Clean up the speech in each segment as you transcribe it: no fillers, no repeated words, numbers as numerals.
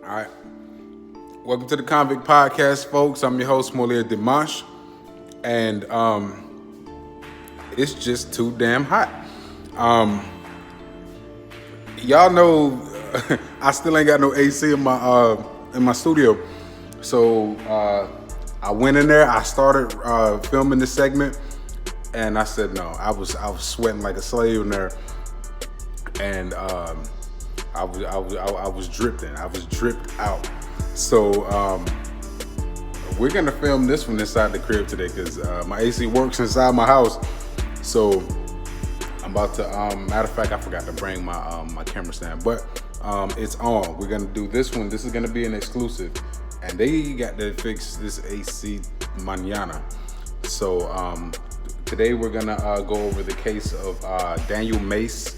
All right. Welcome to the Convict Podcast, folks. I'm your host, Dimanche, and it's just too damn hot. Y'all know I still ain't got no AC in my studio, so I went in there. I started filming this segment, and I said no. I was sweating like a slave in there, and I was dripping. I was dripped out. So we're gonna film this one inside the crib today because my AC works inside my house. So I'm about to. Matter of fact, I forgot to bring my camera stand, but it's on. We're gonna do this one. This is gonna be an exclusive, and they got to fix this AC mañana. So today we're gonna go over the case of Daniel Mace.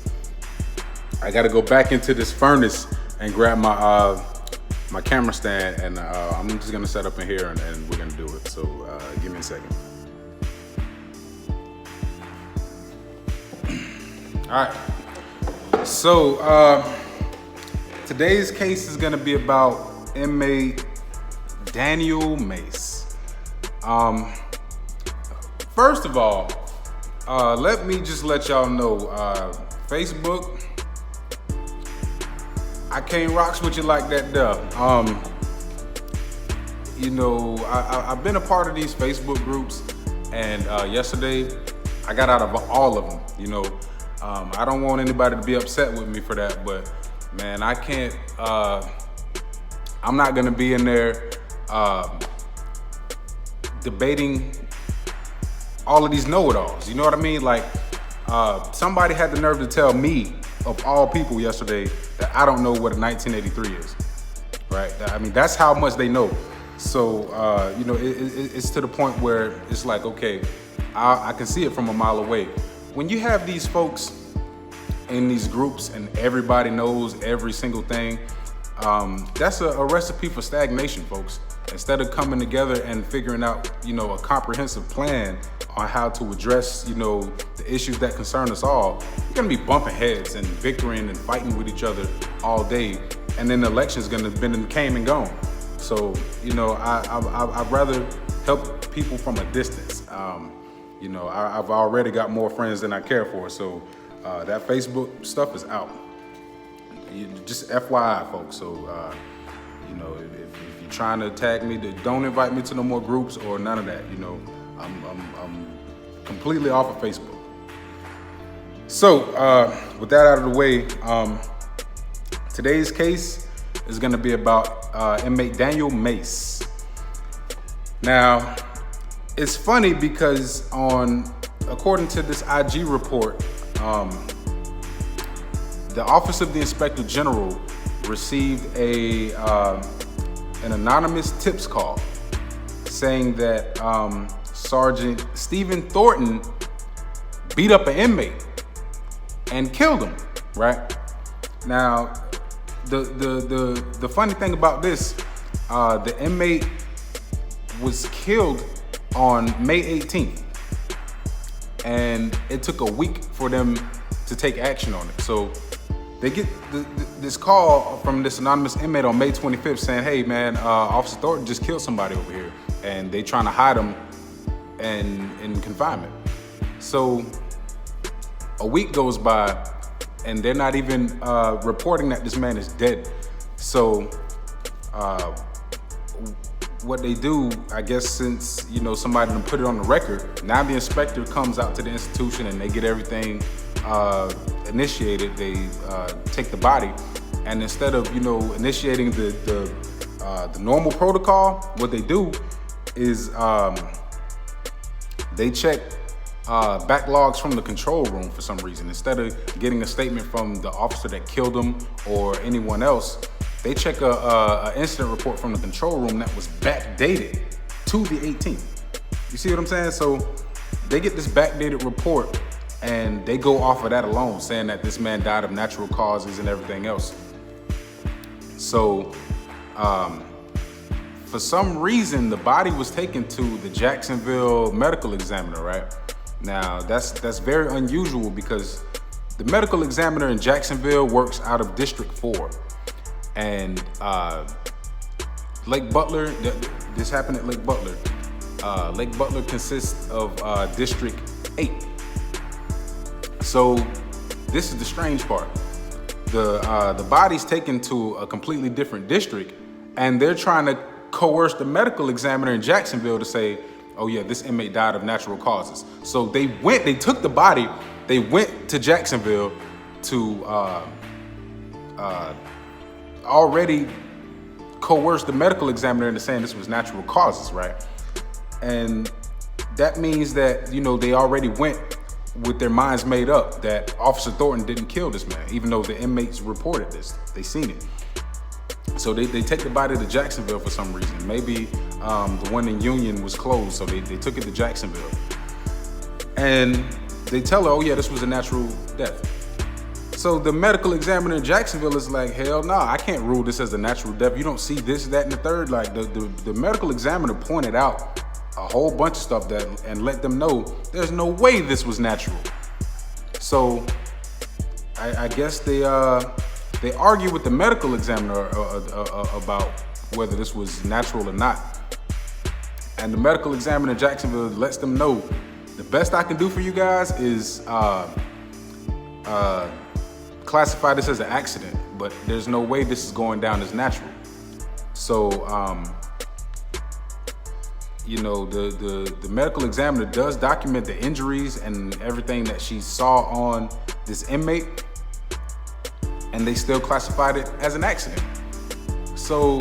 I got to go back into this furnace and grab my camera stand, and I'm just gonna set up in here and we're gonna do it. So give me a second. All right. So today's case is gonna be about inmate Daniel Mace. First of all, let me just let y'all know, Facebook, I can't rocks with you like that there. I've been a part of these Facebook groups, and yesterday I got out of all of them. I don't want anybody to be upset with me for that, but man, I can't. I'm not gonna be in there debating all of these know-it-alls. You know what I mean? Like somebody had the nerve to tell me, of all people, yesterday that I don't know what a 1983 is, right? I mean, that's how much they know. So, it's to the point where it's like, okay, I can see it from a mile away. When you have these folks in these groups and everybody knows every single thing, that's a recipe for stagnation, folks. Instead of coming together and figuring out, a comprehensive plan on how to address, the issues that concern us all, you're gonna be bumping heads and victorying and fighting with each other all day, and then the election's gonna came and gone. So, I'd rather help people from a distance. I've already got more friends than I care for, so that Facebook stuff is out. Just FYI, folks. So, if you're trying to attack me, don't invite me to no more groups or none of that. I'm completely off of Facebook. So, with that out of the way, today's case is going to be about inmate Daniel Mace. Now, it's funny because according to this IG report, the Office of the Inspector General received an anonymous tips call saying that Sergeant Steven Thornton beat up an inmate and killed him. Right now, the funny thing about this, the inmate was killed on May 18th, and it took a week for them to take action on it. So they get this call from this anonymous inmate on May 25th saying, hey man, Officer Thornton just killed somebody over here, and they trying to hide him in confinement. So a week goes by and they're not even reporting that this man is dead. So what they do, I guess, since somebody done put it on the record, now the inspector comes out to the institution and they get everything initiated. They take the body, and instead of initiating the normal protocol, what they do is they check backlogs from the control room for some reason. Instead of getting a statement from the officer that killed him or anyone else, they check a incident report from the control room that was backdated to the 18th. You see what I'm saying? So they get this backdated report and they go off of that alone, saying that this man died of natural causes and everything else. So for some reason, the body was taken to the Jacksonville medical examiner, right? Now, that's very unusual because the medical examiner in Jacksonville works out of District 4. And Lake Butler, this happened at Lake Butler. Lake Butler consists of District 8. So this is the strange part. The body's taken to a completely different district, and they're trying to coerce the medical examiner in Jacksonville to say, oh yeah, this inmate died of natural causes. So they took the body, they went to Jacksonville to already coerce the medical examiner into saying this was natural causes, right? And that means that, you know, they already went with their minds made up that Officer Thornton didn't kill this man, even though the inmates reported this. They seen it. So they take the body to Jacksonville for some reason. Maybe the one in Union was closed, so they took it to Jacksonville. And they tell her, oh yeah, this was a natural death. So the medical examiner in Jacksonville is like, hell no, I can't rule this as a natural death. You don't see this, that, and the third. Like the medical examiner pointed out a whole bunch of stuff and let them know there's no way this was natural. So I guess they argue with the medical examiner about whether this was natural or not. And the medical examiner in Jacksonville lets them know, the best I can do for you guys is classify this as an accident, but there's no way this is going down as natural. So, you know, the medical examiner does document the injuries and everything that she saw on this inmate, and they still classified it as an accident. So,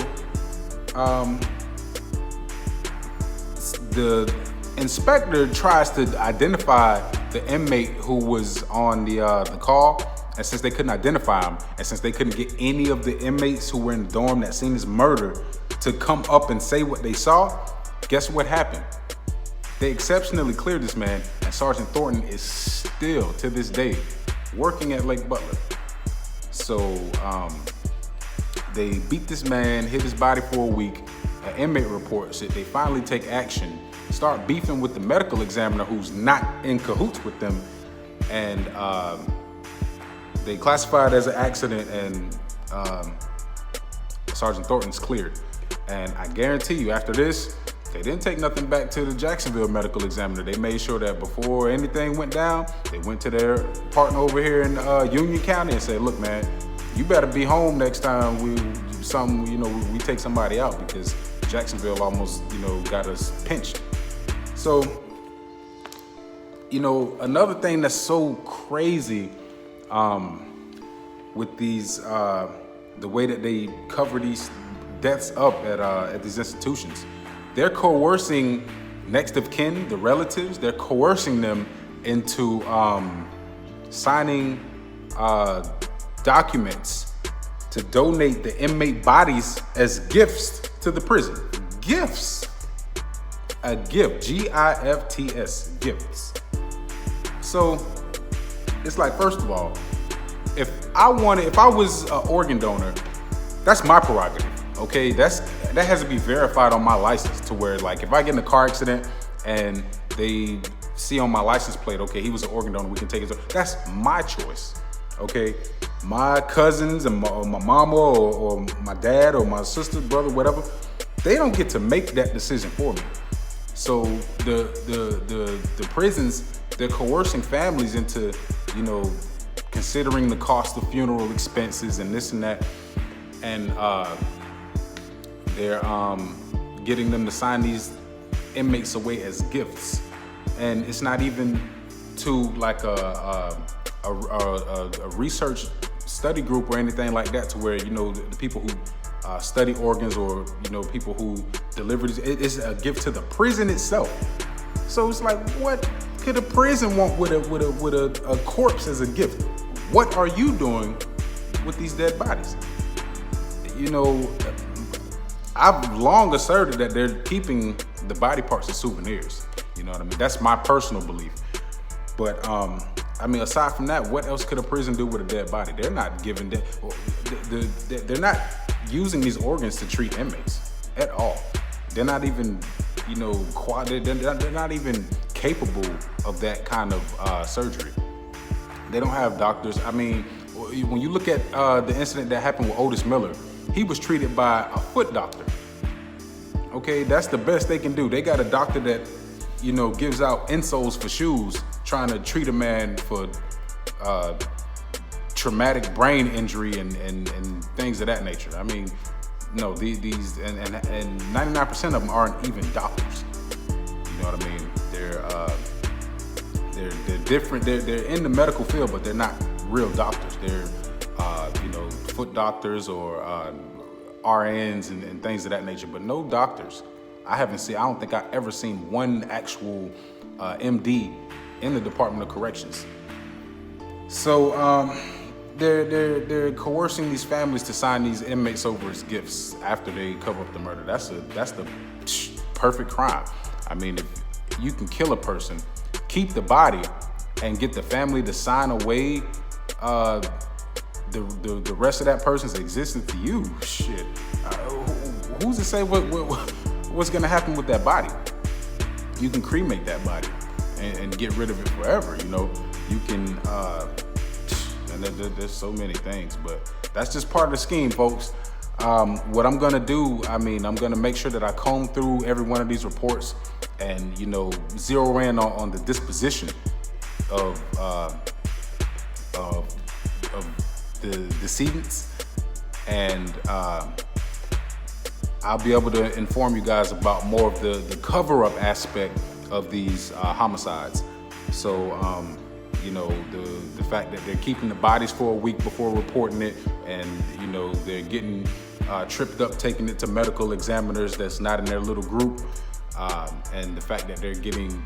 the inspector tries to identify the inmate who was on the call, and since they couldn't identify him, and since they couldn't get any of the inmates who were in the dorm that seen this murder to come up and say what they saw, guess what happened? They exceptionally cleared this man, and Sergeant Thornton is still, to this day, working at Lake Butler. So they beat this man, hid his body for a week. An inmate reports it. They finally take action, start beefing with the medical examiner who's not in cahoots with them, and they classify it as an accident, and Sergeant Thornton's cleared. And I guarantee you, after this, they didn't take nothing back to the Jacksonville medical examiner. They made sure that before anything went down, they went to their partner over here in Union County and said, look, man, you better be home next time we take somebody out, because Jacksonville almost, got us pinched. So, another thing that's so crazy with these, the way that they cover these deaths up at these institutions, they're coercing next of kin, the relatives, they're coercing them into signing documents to donate the inmate bodies as gifts to the prison. Gifts. A gift. Gifts. Gifts. So it's like, first of all, if I was an organ donor, that's my prerogative. Okay, that has to be verified on my license, to where, like, if I get in a car accident and they see on my license plate, okay, he was an organ donor, we can take it. That's my choice. Okay, my cousins and my mama or my dad or my sister, brother, whatever, they don't get to make that decision for me. So the prisons, they're coercing families into, considering the cost of funeral expenses and this and that, and they're getting them to sign these inmates away as gifts. And it's not even to like a research study group or anything like that, to where, the people who study organs or, people who deliver these, it's a gift to the prison itself. So it's like, what could a prison want with a corpse as a gift? What are you doing with these dead bodies? I've long asserted that they're keeping the body parts as souvenirs. You know what I mean? That's my personal belief. But aside from that, what else could a prison do with a dead body? They're not giving they're not using these organs to treat inmates at all. They're not even, they're not even capable of that kind of surgery. They don't have doctors. when you look at the incident that happened with Otis Miller, he was treated by a foot doctor. Okay, that's the best they can do. They got a doctor that, gives out insoles for shoes, trying to treat a man for traumatic brain injury and things of that nature. I mean, no, these and 99% of them aren't even doctors. You know what I mean? They're different. They're in the medical field, but they're not real doctors. They're foot doctors or RNs and things of that nature, but no doctors. I don't think I've ever seen one actual MD in the Department of Corrections. So they're coercing these families to sign these inmates over as gifts after they cover up the murder. That's the perfect crime. I mean, if you can kill a person, keep the body, and get the family to sign away the rest of that person's existence to you, shit. Who's to say what's gonna happen with that body? You can cremate that body and get rid of it forever. You can. And there's so many things, but that's just part of the scheme, folks. What I'm gonna do, I'm gonna make sure that I comb through every one of these reports and, zero in on the disposition of the decedents, and I'll be able to inform you guys about more of the cover-up aspect of these homicides. So, the fact that they're keeping the bodies for a week before reporting it, and they're getting tripped up, taking it to medical examiners that's not in their little group, and the fact that they're getting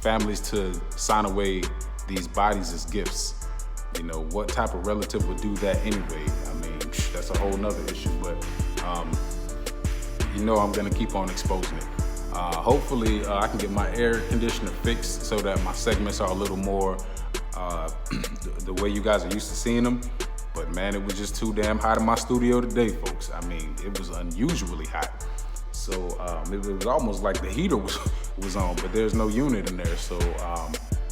families to sign away these bodies as gifts. What type of relative would do that anyway? That's a whole nother issue, but I'm gonna keep on exposing it. Hopefully I can get my air conditioner fixed so that my segments are a little more the way you guys are used to seeing them. But man, it was just too damn hot in my studio today, folks. It was unusually hot. So it was almost like the heater was on, but there's no unit in there. So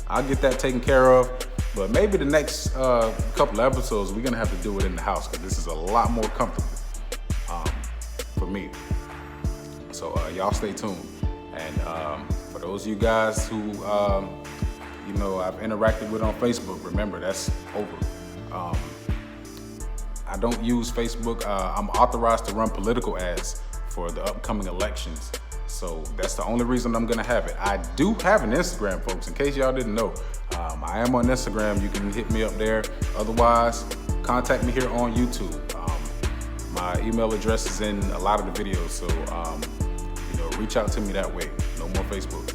I'll get that taken care of. But maybe the next couple of episodes, we're gonna have to do it in the house, because this is a lot more comfortable for me. So y'all stay tuned. And for those of you guys who I've interacted with on Facebook, remember, that's over. I don't use Facebook. I'm authorized to run political ads for the upcoming elections. So that's the only reason I'm gonna have it. I do have an Instagram, folks, in case y'all didn't know. I am on Instagram. You can hit me up there. Otherwise, contact me here on YouTube. My email address is in a lot of the videos, so reach out to me that way. No more Facebook.